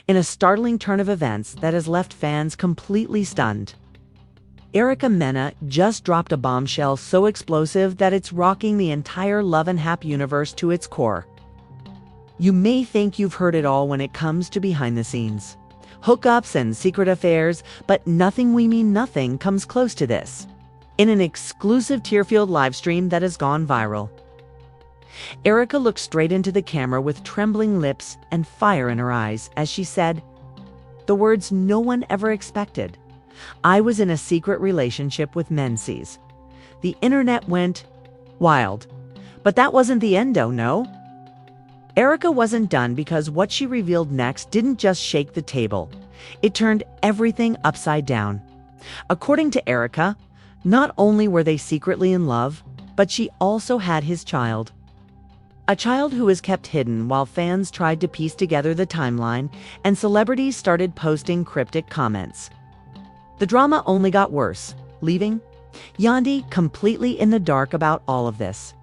in a startling turn of events that has left fans completely stunned. Mena just dropped a bombshell so explosive that it's rocking the entire Love and Hap universe to its core. You may think you've heard it all when it comes to behind the scenes, hookups and secret affairs, but nothing we mean nothing comes close to this. In an exclusive tear-filled livestream that has gone viral, Erica looked straight into the camera with trembling lips and fire in her eyes as she said the words no one ever expected. I was in a secret relationship with Mendeecees. The internet went wild. But that wasn't the end, though, no? Erica wasn't done because what she revealed next didn't just shake the table. It turned everything upside down. According to Erica, not only were they secretly in love, but she also had his child. A child who was kept hidden while fans tried to piece together the timeline and celebrities started posting cryptic comments. The drama only got worse, leaving Yandi completely in the dark about all of this.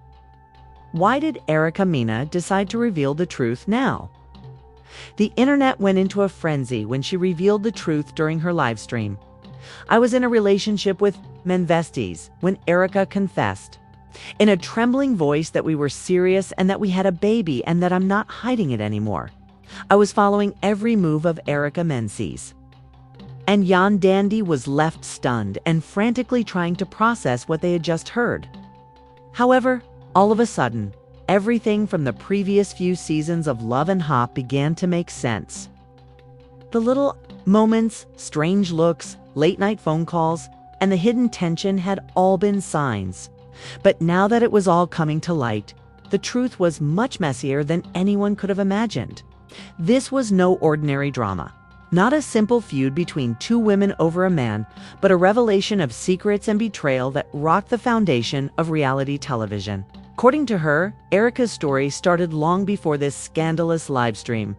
Why did Mena decide to reveal the truth now? The internet went into a frenzy when she revealed the truth during her live stream. I was in a relationship with Mendeecees when Erica confessed, in a trembling voice, that we were serious and that we had a baby and that I'm not hiding it anymore. I was following every move of Erica Mendeecees. And Yandandi was left stunned and frantically trying to process what they had just heard. However, all of a sudden, everything from the previous few seasons of Love and Hop began to make sense. The little moments, strange looks, late-night phone calls, and the hidden tension had all been signs. But now that it was all coming to light, the truth was much messier than anyone could have imagined. This was no ordinary drama. Not a simple feud between two women over a man, but a revelation of secrets and betrayal that rocked the foundation of reality television. According to her, Erica's story started long before this scandalous livestream.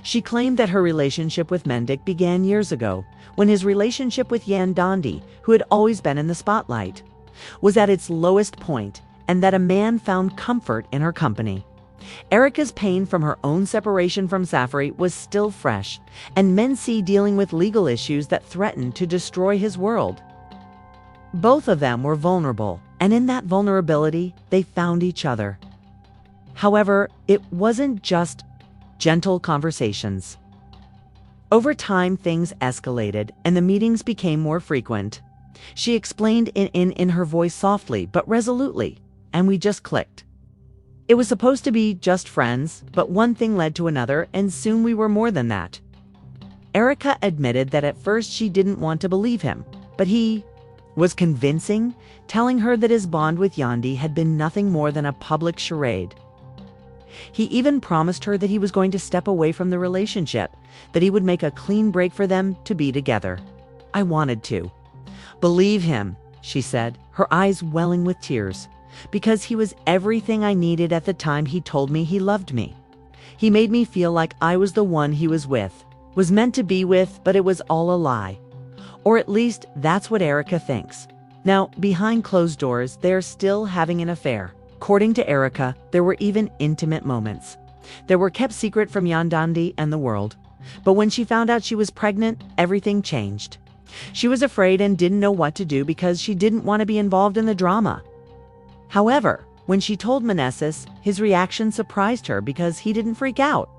She claimed that her relationship with Mendeecees began years ago, when his relationship with Yandandi, who had always been in the spotlight, was at its lowest point, and that a man found comfort in her company. Erica's pain from her own separation from Safari was still fresh, and Mendeecees dealing with legal issues that threatened to destroy his world. Both of them were vulnerable, and in that vulnerability, they found each other. However, it wasn't just gentle conversations. Over time, things escalated, and the meetings became more frequent. She explained in her voice softly but resolutely, and we just clicked. It was supposed to be just friends, but one thing led to another, and soon we were more than that. Erica admitted that at first she didn't want to believe him, but he was convincing, telling her that his bond with Yandi had been nothing more than a public charade. He even promised her that he was going to step away from the relationship, that he would make a clean break for them to be together. I wanted to believe him, she said, her eyes welling with tears, because he was everything I needed at the time he told me he loved me. He made me feel like I was the one he was with, was meant to be with, but it was all a lie. Or at least that's what Erica thinks. Now, behind closed doors, they're still having an affair. According to Erica, there were even intimate moments. They were kept secret from Yandandi and the world. But when she found out she was pregnant, everything changed. She was afraid and didn't know what to do because she didn't want to be involved in the drama. However, when she told Mendeecees, his reaction surprised her because he didn't freak out.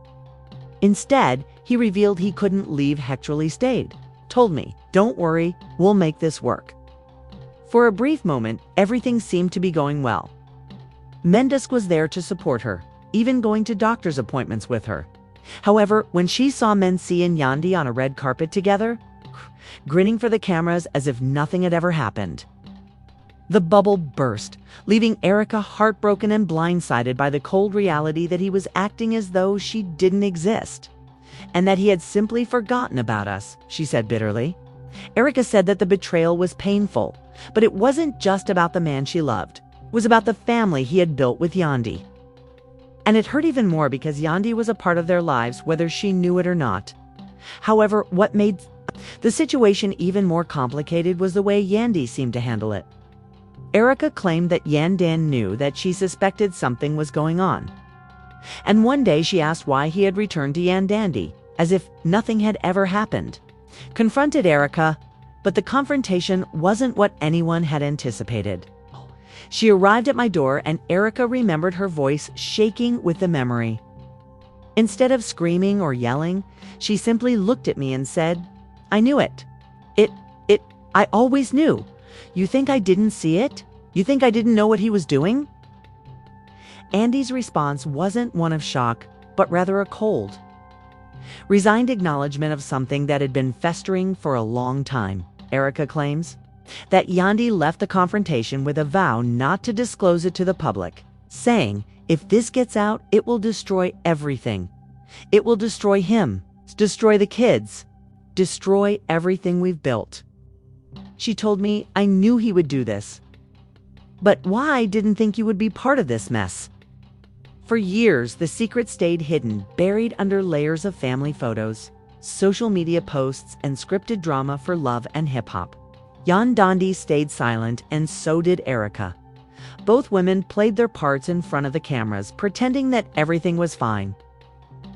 Instead, he revealed he couldn't leave Hectorly stayed. Told me, "Don't worry, we'll make this work." For a brief moment, everything seemed to be going well. Mendeecees was there to support her, even going to doctor's appointments with her. However, when she saw Mendeecees and Yandi on a red carpet together, grinning for the cameras as if nothing had ever happened, the bubble burst, leaving Erica heartbroken and blindsided by the cold reality that he was acting as though she didn't exist, and that he had simply forgotten about us, she said bitterly. Erica said that the betrayal was painful, but it wasn't just about the man she loved. It was about the family he had built with Yandi. And it hurt even more because Yandi was a part of their lives, whether she knew it or not. However, what made the situation even more complicated was the way Yandi seemed to handle it. Erica claimed that Yandan knew that she suspected something was going on. And one day she asked why he had returned to Yandandi, as if nothing had ever happened. Confronted Erica, but the confrontation wasn't what anyone had anticipated. She arrived at my door, and Erica remembered her voice shaking with the memory. Instead of screaming or yelling, she simply looked at me and said, "I knew it. I always knew. You think I didn't see it? You think I didn't know what he was doing?" Andy's response wasn't one of shock, but rather a cold, resigned acknowledgement of something that had been festering for a long time. Erica claims that Yandy left the confrontation with a vow not to disclose it to the public, saying, "If this gets out, it will destroy everything. It will destroy him, destroy the kids, destroy everything we've built." She told me, "I knew he would do this. But why didn't think you would be part of this mess?" For years, the secret stayed hidden, buried under layers of family photos, social media posts, and scripted drama for love and hip-hop. Yandandi stayed silent, and so did Erica. Both women played their parts in front of the cameras, pretending that everything was fine.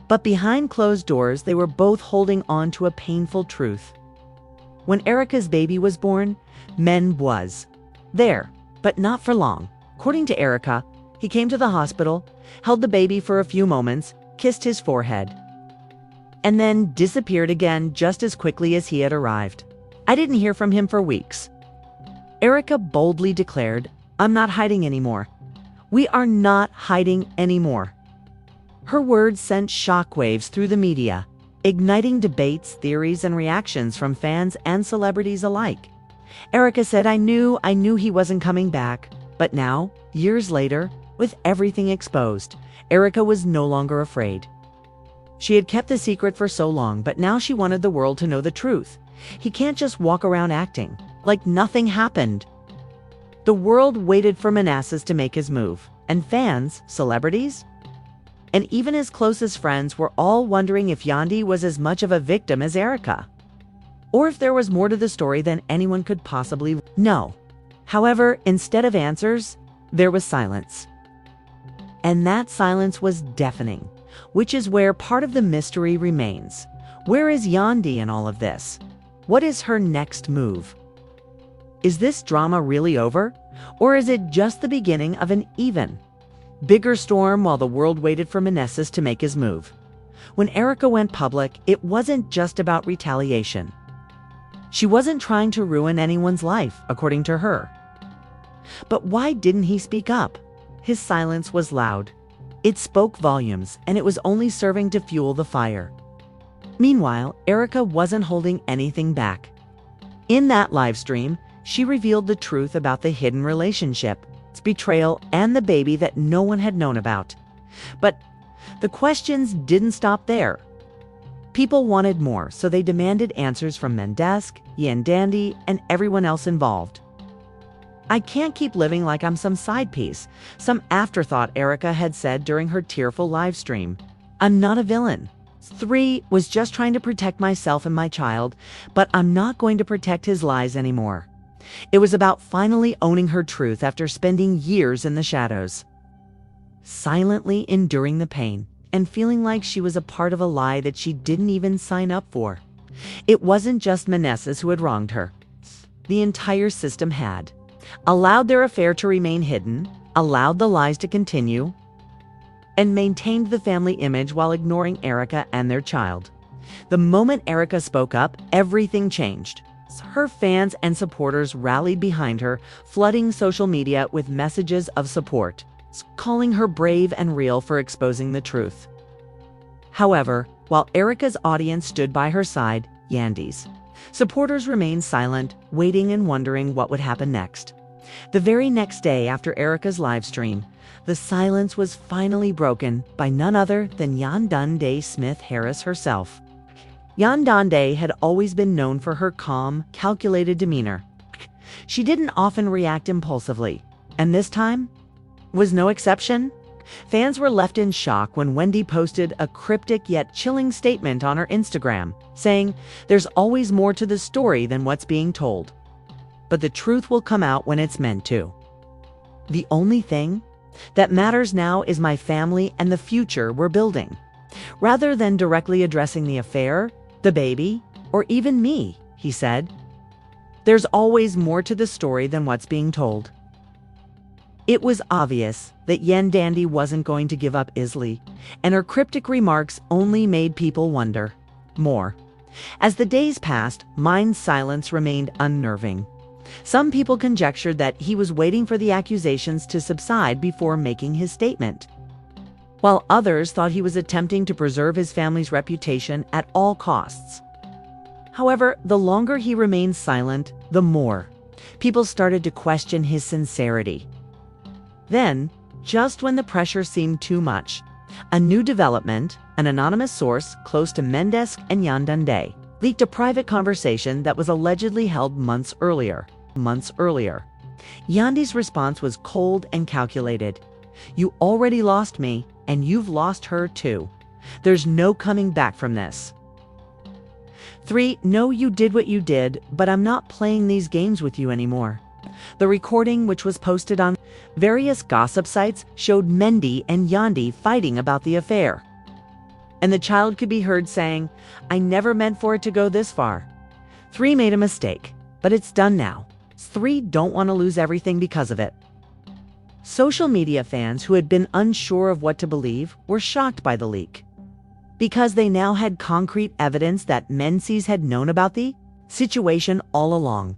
But behind closed doors, they were both holding on to a painful truth. When Erica's baby was born, Men was there, but not for long. According to Erica, he came to the hospital, held the baby for a few moments, kissed his forehead, and then disappeared again just as quickly as he had arrived. I didn't hear from him for weeks. Erica boldly declared, "I'm not hiding anymore. We are not hiding anymore." Her words sent shockwaves through the media, igniting debates, theories, and reactions from fans and celebrities alike. Erica said, I knew he wasn't coming back. But now, years later, with everything exposed, Erica was no longer afraid. She had kept the secret for so long, but now she wanted the world to know the truth. He can't just walk around acting like nothing happened. The world waited for Mendeecees to make his move, and fans, celebrities, and even his closest friends were all wondering if Yandy was as much of a victim as Erica, or if there was more to the story than anyone could possibly know. However, instead of answers, there was silence. And that silence was deafening, which is where part of the mystery remains. Where is Yandy in all of this? What is her next move? Is this drama really over? Or is it just the beginning of an even bigger storm while the world waited for Mendeecees to make his move? When Erica went public, it wasn't just about retaliation. She wasn't trying to ruin anyone's life, according to her. But why didn't he speak up? His silence was loud. It spoke volumes, and it was only serving to fuel the fire. Meanwhile, Erica wasn't holding anything back. In that live stream, she revealed the truth about the hidden relationship, its betrayal, and the baby that no one had known about. But the questions didn't stop there. People wanted more, so they demanded answers from Mendeecees, Yandandi, and everyone else involved. I can't keep living like I'm some side piece, some afterthought, Erica had said during her tearful live stream. I'm not a villain. 3 was just trying to protect myself and my child, but I'm not going to protect his lies anymore. It was about finally owning her truth after spending years in the shadows, silently enduring the pain and feeling like she was a part of a lie that she didn't even sign up for. It wasn't just Mendeecees who had wronged her. The entire system had allowed their affair to remain hidden, allowed the lies to continue, and maintained the family image while ignoring Erica and their child. The moment Erica spoke up, everything changed. Her fans and supporters rallied behind her, flooding social media with messages of support, calling her brave and real for exposing the truth. However, while Erica's audience stood by her side, Yandy's supporters remained silent, waiting and wondering what would happen next. The very next day after Erica's live stream, the silence was finally broken by none other than Mendeecees Harris herself. Yandandi had always been known for her calm, calculated demeanor. She didn't often react impulsively, and this time was no exception. Fans were left in shock when Wendy posted a cryptic yet chilling statement on her Instagram, saying, "There's always more to the story than what's being told. But the truth will come out when it's meant to. The only thing that matters now is my family and the future we're building." Rather than directly addressing the affair, the baby, or even me, he said, there's always more to the story than what's being told. It was obvious that Yen Dandy wasn't going to give up easily, and her cryptic remarks only made people wonder more. As the days passed, Mine's silence remained unnerving. Some people conjectured that he was waiting for the accusations to subside before making his statement, while others thought he was attempting to preserve his family's reputation at all costs. However, the longer he remained silent, the more people started to question his sincerity. Then, just when the pressure seemed too much, a new development, an anonymous source close to Mendeecees and Yandande, leaked a private conversation that was allegedly held months earlier. Yandi's response was cold and calculated. "You already lost me, and you've lost her too. There's no coming back from this." 3. No, you did what you did, but I'm not playing these games with you anymore. The recording, which was posted on various gossip sites, showed Mendy and Yandi fighting about the affair. And the child could be heard saying, "I never meant for it to go this far. 3 made a mistake, but it's done now. 3 don't want to lose everything because of it." Social media fans who had been unsure of what to believe were shocked by the leak, because they now had concrete evidence that Mendeecees had known about the situation all along.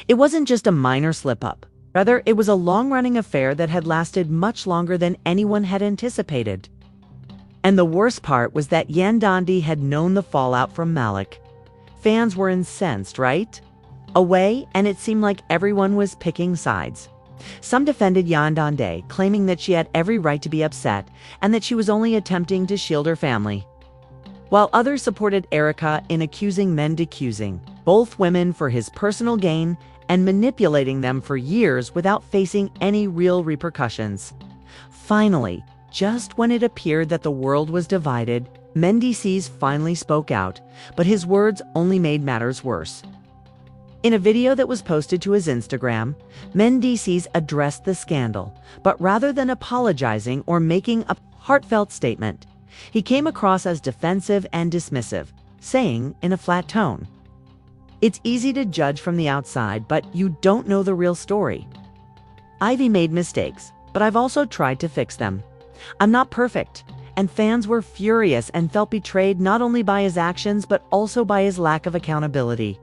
It wasn't just a minor slip-up. Rather, it was a long-running affair that had lasted much longer than anyone had anticipated. And the worst part was that Yandandi had known the fallout from Malik. Fans were incensed, right? Away, and it seemed like everyone was picking sides. Some defended Yandande, claiming that she had every right to be upset and that she was only attempting to shield her family, while others supported Erica in accusing Mendeecees, both women, for his personal gain and manipulating them for years without facing any real repercussions. Finally, just when it appeared that the world was divided, Mendeecees finally spoke out, but his words only made matters worse. In a video that was posted to his Instagram, Mendeecees addressed the scandal, but rather than apologizing or making a heartfelt statement, he came across as defensive and dismissive, saying in a flat tone, "It's easy to judge from the outside, but you don't know the real story. Ivy made mistakes, but I've also tried to fix them. I'm not perfect." And fans were furious and felt betrayed not only by his actions but also by his lack of accountability.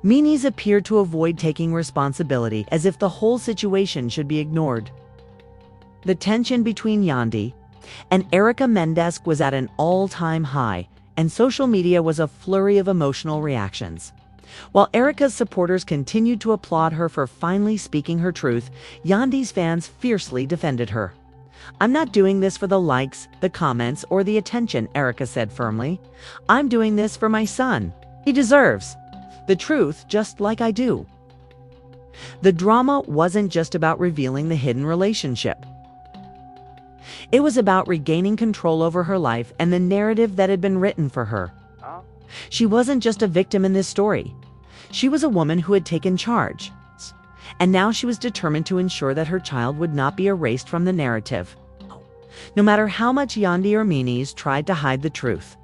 Mendeecees appeared to avoid taking responsibility, as if the whole situation should be ignored. The tension between Yandi and Erica Mendeecees was at an all-time high, and social media was a flurry of emotional reactions. While Erica's supporters continued to applaud her for finally speaking her truth, Yandi's fans fiercely defended her. "I'm not doing this for the likes, the comments, or the attention," Erica said firmly. "I'm doing this for my son. He deserves the truth just like I do." The drama wasn't just about revealing the hidden relationship. It was about regaining control over her life and the narrative that had been written for her. She wasn't just a victim in this story. She was a woman who had taken charge, and now she was determined to ensure that her child would not be erased from the narrative, no matter how much Yandi or Mendeecees tried to hide the truth.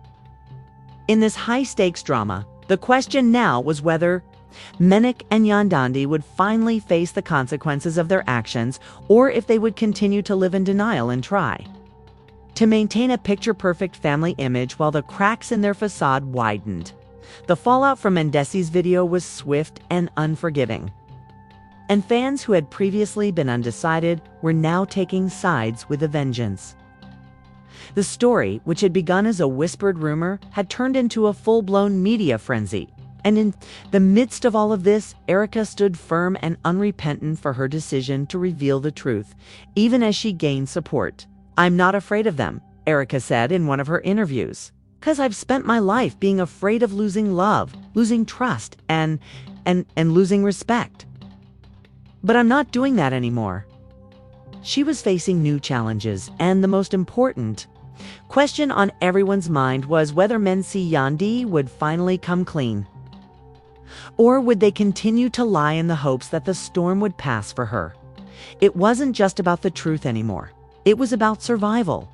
In this high-stakes drama, the question now was whether Mena and Yandandi would finally face the consequences of their actions, or if they would continue to live in denial and try to maintain a picture-perfect family image while the cracks in their facade widened. The fallout from Mendeecees' video was swift and unforgiving, and fans who had previously been undecided were now taking sides with a vengeance. The story, which had begun as a whispered rumor, had turned into a full-blown media frenzy. And in the midst of all of this, Erica stood firm and unrepentant for her decision to reveal the truth, even as she gained support. "I'm not afraid of them," Erica said in one of her interviews, "because I've spent my life being afraid of losing love, losing trust, and losing respect. But I'm not doing that anymore." She was facing new challenges, and the most important question on everyone's mind was whether Mendeecees Yandi would finally come clean. Or would they continue to lie in the hopes that the storm would pass for her? It wasn't just about the truth anymore. It was about survival.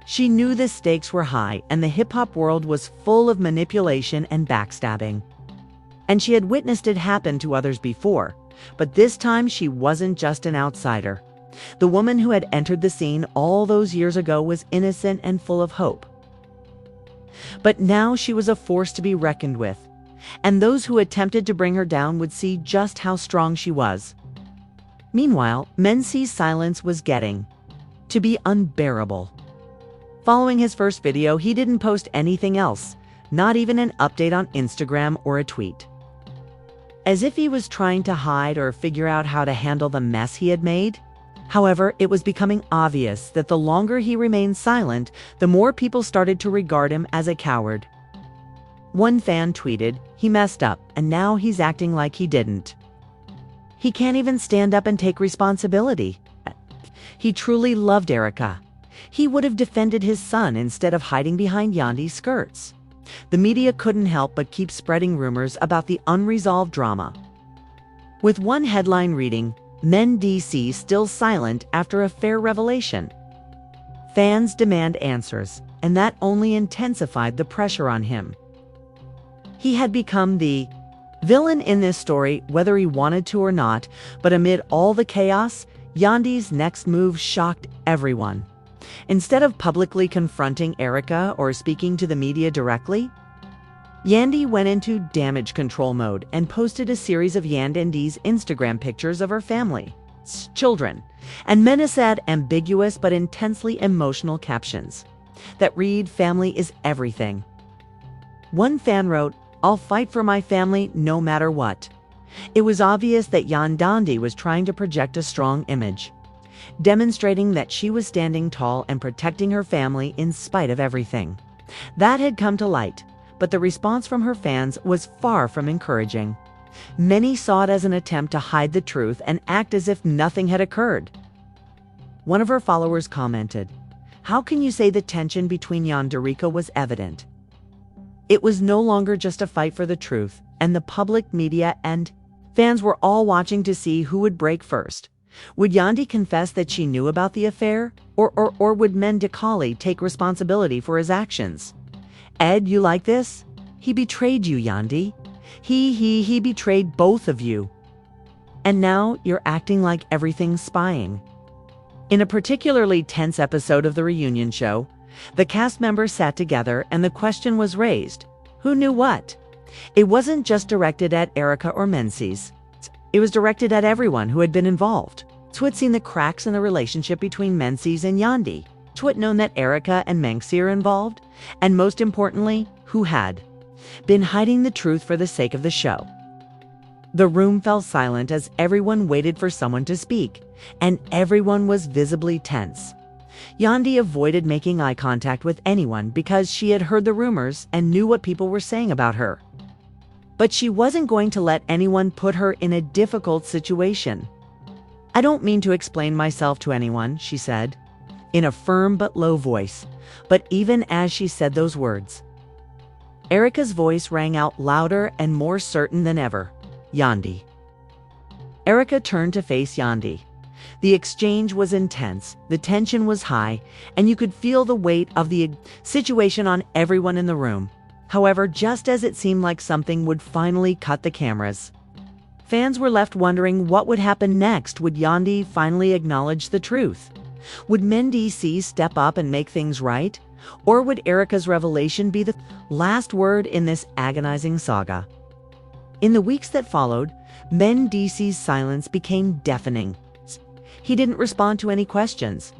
She knew the stakes were high and the hip-hop world was full of manipulation and backstabbing. And she had witnessed it happen to others before, but this time she wasn't just an outsider. The woman who had entered the scene all those years ago was innocent and full of hope. But now she was a force to be reckoned with, and those who attempted to bring her down would see just how strong she was. Meanwhile, Mendeecees' silence was getting to be unbearable. Following his first video, he didn't post anything else, not even an update on Instagram or a tweet. As if he was trying to hide or figure out how to handle the mess he had made. However, it was becoming obvious that the longer he remained silent, the more people started to regard him as a coward. One fan tweeted, "He messed up, and now he's acting like he didn't. He can't even stand up and take responsibility." He truly loved Erica. He would have defended his son instead of hiding behind Yandy's skirts. The media couldn't help but keep spreading rumors about the unresolved drama. With one headline reading, "Mendeecees still silent after affair revelation." Fans demand answers, and that only intensified the pressure on him. He had become the villain in this story, whether he wanted to or not, but amid all the chaos, Yandy's next move shocked everyone. Instead of publicly confronting Erica or speaking to the media directly, Yandy went into damage control mode and posted a series of Yandy's Instagram pictures of her family, children, and Mena said ambiguous but intensely emotional captions that read, "Family is everything." One fan wrote, "I'll fight for my family no matter what." It was obvious that Yandy was trying to project a strong image, demonstrating that she was standing tall and protecting her family in spite of everything. That had come to light, but the response from her fans was far from encouraging. Many saw it as an attempt to hide the truth and act as if nothing had occurred. One of her followers commented, "How can you say the tension between Yandy was evident? It was no longer just a fight for the truth, and the public, media, and fans were all watching to see who would break first. Would Yandy confess that she knew about the affair, or would Mendeecees take responsibility for his actions? Ed, you like this? He betrayed you, Yandy. He betrayed both of you. And now you're acting like everything's spying." In a particularly tense episode of the reunion show, the cast members sat together and the question was raised, who knew what? It wasn't just directed at Erica or Mendeecees. It was directed at everyone who had been involved. Who had seen the cracks in the relationship between Mendeecees and Yandy? Who had known that Erica and Mendeecees are involved? And most importantly, who had been hiding the truth for the sake of the show? The room fell silent as everyone waited for someone to speak, and everyone was visibly tense. Yandy avoided making eye contact with anyone because she had heard the rumors and knew what people were saying about her. But she wasn't going to let anyone put her in a difficult situation. "I don't mean to explain myself to anyone," she said, in a firm but low voice. But even as she said those words, Erica's voice rang out louder and more certain than ever. "Yandy." Erica turned to face Yandy. The exchange was intense, the tension was high, and you could feel the weight of the situation on everyone in the room. However, just as it seemed like something would finally cut the cameras, fans were left wondering what would happen next. Would Yandy finally acknowledge the truth? Would Mendeecees step up and make things right? Or would Erica's revelation be the last word in this agonizing saga? In the weeks that followed, Mendeecees' silence became deafening. He didn't respond to any questions.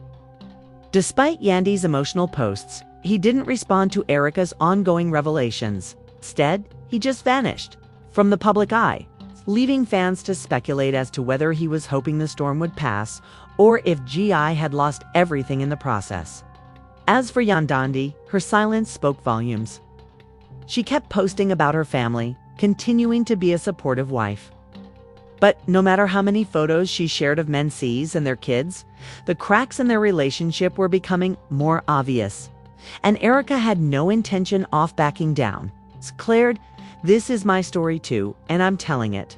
Despite Yandy's emotional posts, he didn't respond to Erica's ongoing revelations. Instead, he just vanished from the public eye, leaving fans to speculate as to whether he was hoping the storm would pass or if GI had lost everything in the process. As for Yandy, her silence spoke volumes. She kept posting about her family, continuing to be a supportive wife. But no matter how many photos she shared of Mendeecees and their kids, the cracks in their relationship were becoming more obvious. And Erica had no intention of backing down. Declared, "This is my story too, and I'm telling it."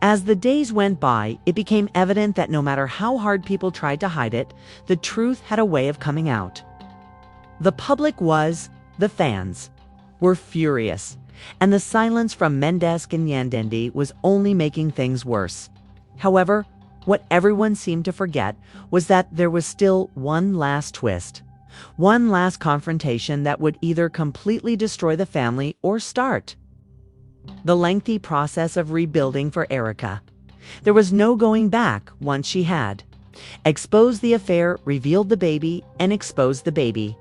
As the days went by, it became evident that no matter how hard people tried to hide it, the truth had a way of coming out. The public the fans, were furious, and the silence from Mendeecees and Yandendi was only making things worse. However, what everyone seemed to forget was that there was still one last twist, one last confrontation that would either completely destroy the family or start the lengthy process of rebuilding for Erica. There was no going back once she had exposed the affair, revealed the baby, and exposed the baby.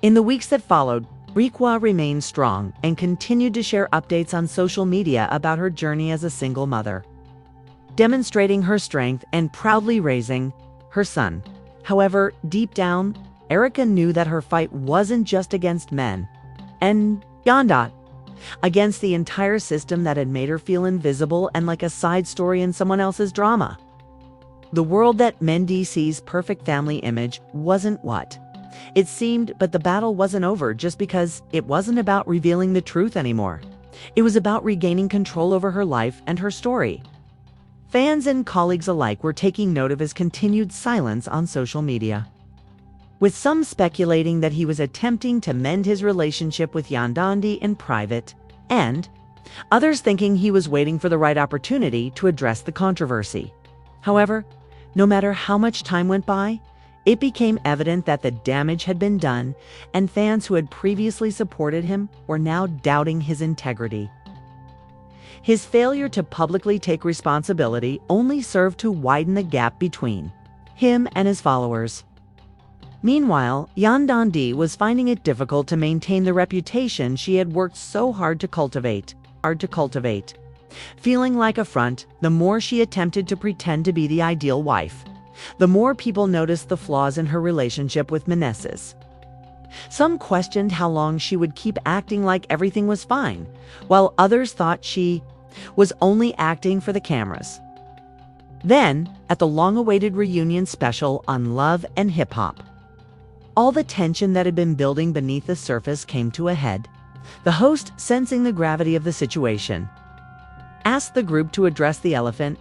In the weeks that followed, Requa remained strong and continued to share updates on social media about her journey as a single mother, demonstrating her strength and proudly raising her son. However, deep down, Erica knew that her fight wasn't just against men and Yanda, against the entire system that had made her feel invisible and like a side story in someone else's drama. The world that Mendeecees' perfect family image wasn't what it seemed, but the battle wasn't over just because it wasn't about revealing the truth anymore. It was about regaining control over her life and her story. Fans and colleagues alike were taking note of his continued silence on social media, with some speculating that he was attempting to mend his relationship with Yandandi in private, and others thinking he was waiting for the right opportunity to address the controversy. However, no matter how much time went by, it became evident that the damage had been done, and fans who had previously supported him were now doubting his integrity. His failure to publicly take responsibility only served to widen the gap between him and his followers. Meanwhile, Yandandi was finding it difficult to maintain the reputation she had worked so hard to cultivate. Feeling like a front, the more she attempted to pretend to be the ideal wife, the more people noticed the flaws in her relationship with Mendeecees. Some questioned how long she would keep acting like everything was fine, while others thought she was only acting for the cameras. Then, at the long-awaited reunion special on Love and Hip Hop, all the tension that had been building beneath the surface came to a head. The host, sensing the gravity of the situation, asked the group to address the elephant.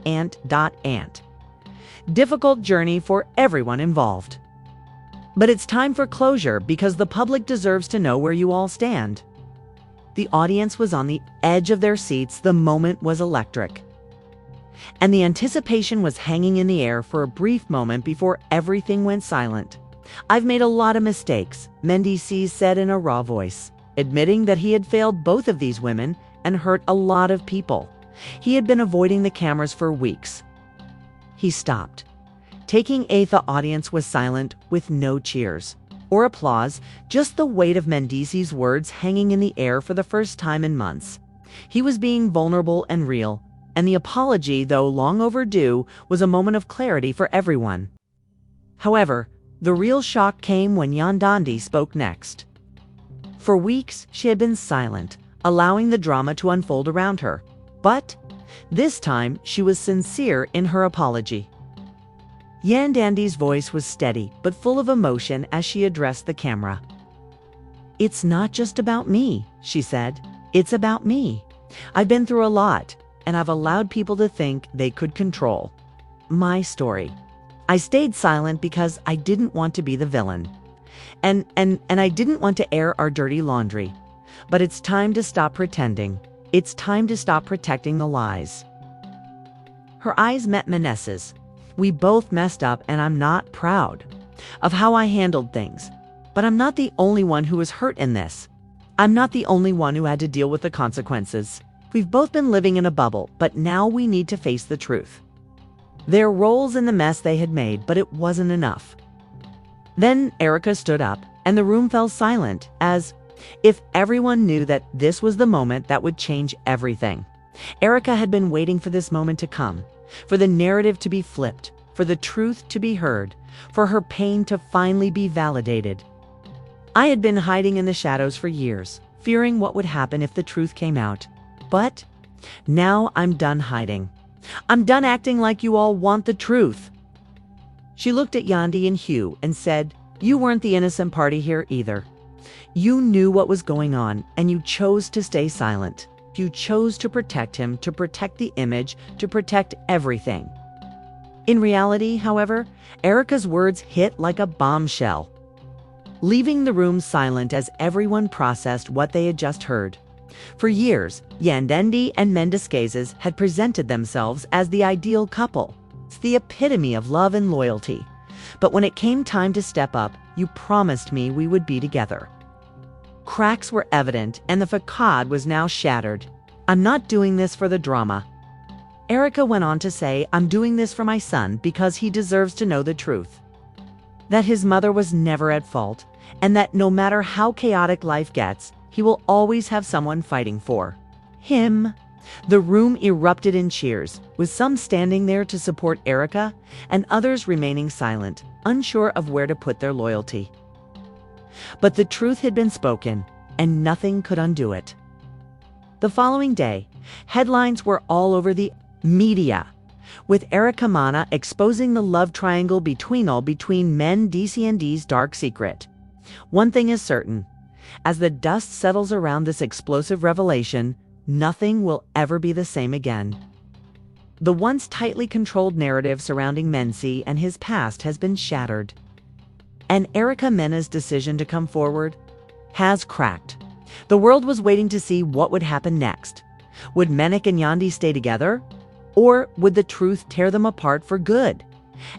Ant. Difficult journey for everyone involved. But it's time for closure because the public deserves to know where you all stand. The audience was on the edge of their seats. The moment was electric, and the anticipation was hanging in the air for a brief moment before everything went silent. "I've made a lot of mistakes," Mendeecees said in a raw voice, admitting that he had failed both of these women and hurt a lot of people. He had been avoiding the cameras for weeks. He stopped. The audience was silent, with no cheers or applause, just the weight of Mendeecees' words hanging in the air for the first time in months. He was being vulnerable and real, and the apology, though long overdue, was a moment of clarity for everyone. However, the real shock came when Yandandi spoke next. For weeks, she had been silent, allowing the drama to unfold around her. But this time, she was sincere in her apology. Yandandi's voice was steady but full of emotion as she addressed the camera. "It's not just about me," she said. "It's about me. I've been through a lot, and I've allowed people to think they could control my story. I stayed silent because I didn't want to be the villain. And I didn't want to air our dirty laundry. But it's time to stop pretending. It's time to stop protecting the lies." Her eyes met Mendeecees. "We both messed up, and I'm not proud of how I handled things. But I'm not the only one who was hurt in this. I'm not the only one who had to deal with the consequences. We've both been living in a bubble, but now we need to face the truth." Their roles in the mess they had made, but it wasn't enough. Then Erica stood up, and the room fell silent, as if everyone knew that this was the moment that would change everything. Erica had been waiting for this moment to come, for the narrative to be flipped, for the truth to be heard, for her pain to finally be validated. "I had been hiding in the shadows for years, fearing what would happen if the truth came out. But now I'm done hiding. I'm done acting like you all want the truth." She looked at Yandi and Hugh and said, "You weren't the innocent party here either. You knew what was going on, and you chose to stay silent. You chose to protect him, to protect the image, to protect everything." In reality, however, Erica's words hit like a bombshell. leaving the room silent as everyone processed what they had just heard. For years, Yandendi and Mendeecees had presented themselves as the ideal couple, the epitome of love and loyalty. But when it came time to step up, you promised me we would be together. Cracks were evident, and the facade was now shattered. I'm not doing this for the drama. Erica went on to say, I'm doing this for my son because he deserves to know the truth. That his mother was never at fault, and that no matter how chaotic life gets, he will always have someone fighting for him. The room erupted in cheers, with some standing there to support Erica and others remaining silent, unsure of where to put their loyalty. But the truth had been spoken, and nothing could undo it. The following day, headlines were all over the media, with Erica Mena exposing the love triangle between Mendeecees dark secret. One thing is certain: as the dust settles around this explosive revelation, nothing will ever be the same again. The once tightly controlled narrative surrounding Mendeecees and his past has been shattered. And Erica Mena's decision to come forward has cracked. The world was waiting to see what would happen next. Would Menek and Yandi stay together? Or would the truth tear them apart for good?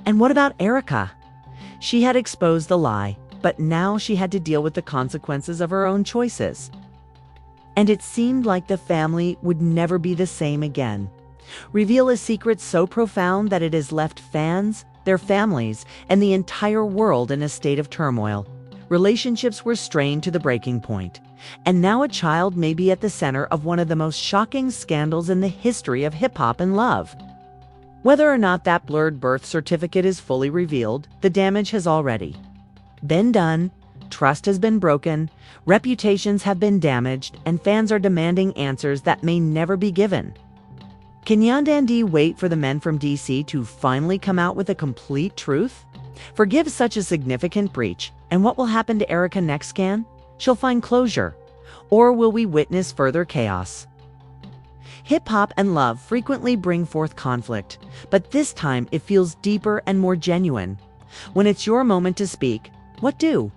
And what about Erica? She had exposed the lie, but now she had to deal with the consequences of her own choices. And it seemed like the family would never be the same again. Reveal a secret so profound that it has left fans, their families, and the entire world in a state of turmoil. Relationships were strained to the breaking point, and now a child may be at the center of one of the most shocking scandals in the history of hip-hop and love. Whether or not that blurred birth certificate is fully revealed, the damage has already been done. Trust has been broken, reputations have been damaged, and fans are demanding answers that may never be given. Can Yandendi wait for the men from DC to finally come out with a complete truth? Forgive such a significant breach, and what will happen to Erica next scan? She'll find closure, or will we witness further chaos? Hip-hop and love frequently bring forth conflict, but this time it feels deeper and more genuine. When it's your moment to speak, what do?